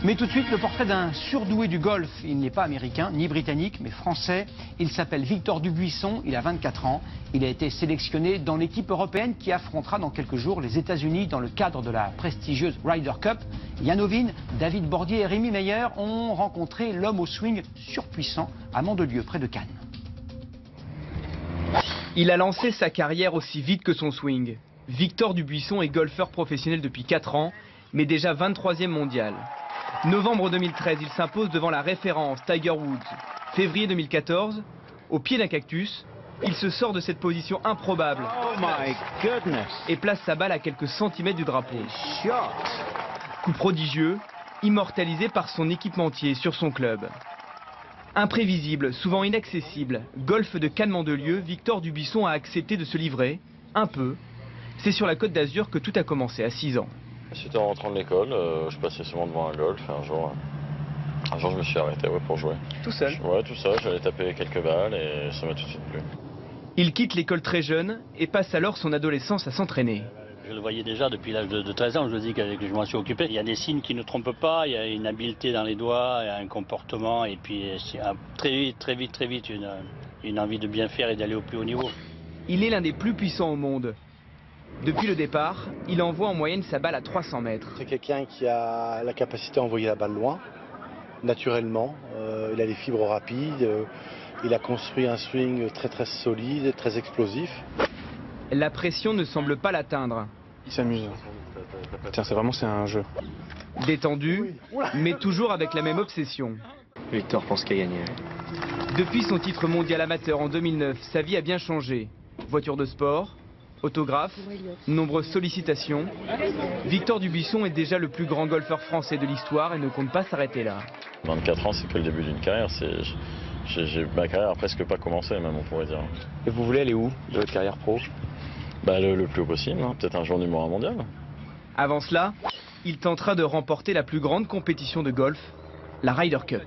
Mais tout de suite, le portrait d'un surdoué du golf. Il n'est pas américain, ni britannique, mais français. Il s'appelle Victor Dubuisson, il a 24 ans. Il a été sélectionné dans l'équipe européenne qui affrontera dans quelques jours les États-Unis dans le cadre de la prestigieuse Ryder Cup. Yann Ovin, David Bordier et Rémi Meyer ont rencontré l'homme au swing surpuissant à Mandelieu, près de Cannes. Il a lancé sa carrière aussi vite que son swing. Victor Dubuisson est golfeur professionnel depuis 4 ans, mais déjà 23e mondial. Novembre 2013, il s'impose devant la référence Tiger Woods. Février 2014, au pied d'un cactus, il se sort de cette position improbable et place sa balle à quelques centimètres du drapeau. Coup prodigieux, immortalisé par son équipementier sur son club. Imprévisible, souvent inaccessible, golf de Cannes-Mandelieu, Victor Dubuisson a accepté de se livrer, un peu. C'est sur la Côte d'Azur que tout a commencé à 6 ans. C'était en rentrant de l'école, je passais souvent devant un golf et un jour je me suis arrêté pour jouer. Tout seul? Ouais, tout seul, j'allais taper quelques balles et ça m'a tout de suite plu. Il quitte l'école très jeune et passe alors son adolescence à s'entraîner. Je le voyais déjà depuis l'âge de 13 ans, je dis que je m'en suis occupé. Il y a des signes qui ne trompent pas, il y a une habileté dans les doigts, il y a un comportement et puis très vite une envie de bien faire et d'aller au plus haut niveau. Il est l'un des plus puissants au monde. Depuis le départ, il envoie en moyenne sa balle à 300 mètres. C'est quelqu'un qui a la capacité à envoyer la balle loin, naturellement. Il a des fibres rapides, il a construit un swing très solide, très explosif. La pression ne semble pas l'atteindre. Il s'amuse. Tiens, c'est un jeu. Détendu, mais toujours avec la même obsession. Victor pense qu'il a gagné. Depuis son titre mondial amateur en 2009, sa vie a bien changé. Voiture de sport, autographes, nombreuses sollicitations. Victor Dubuisson est déjà le plus grand golfeur français de l'histoire et ne compte pas s'arrêter là. 24 ans, c'est que le début d'une carrière. Ma carrière n'a presque pas commencé, même, on pourrait dire. Et vous voulez aller où de votre carrière pro? Le plus haut possible, hein. Peut-être un jour numéro 1 mondial. Avant cela, il tentera de remporter la plus grande compétition de golf, la Ryder Cup.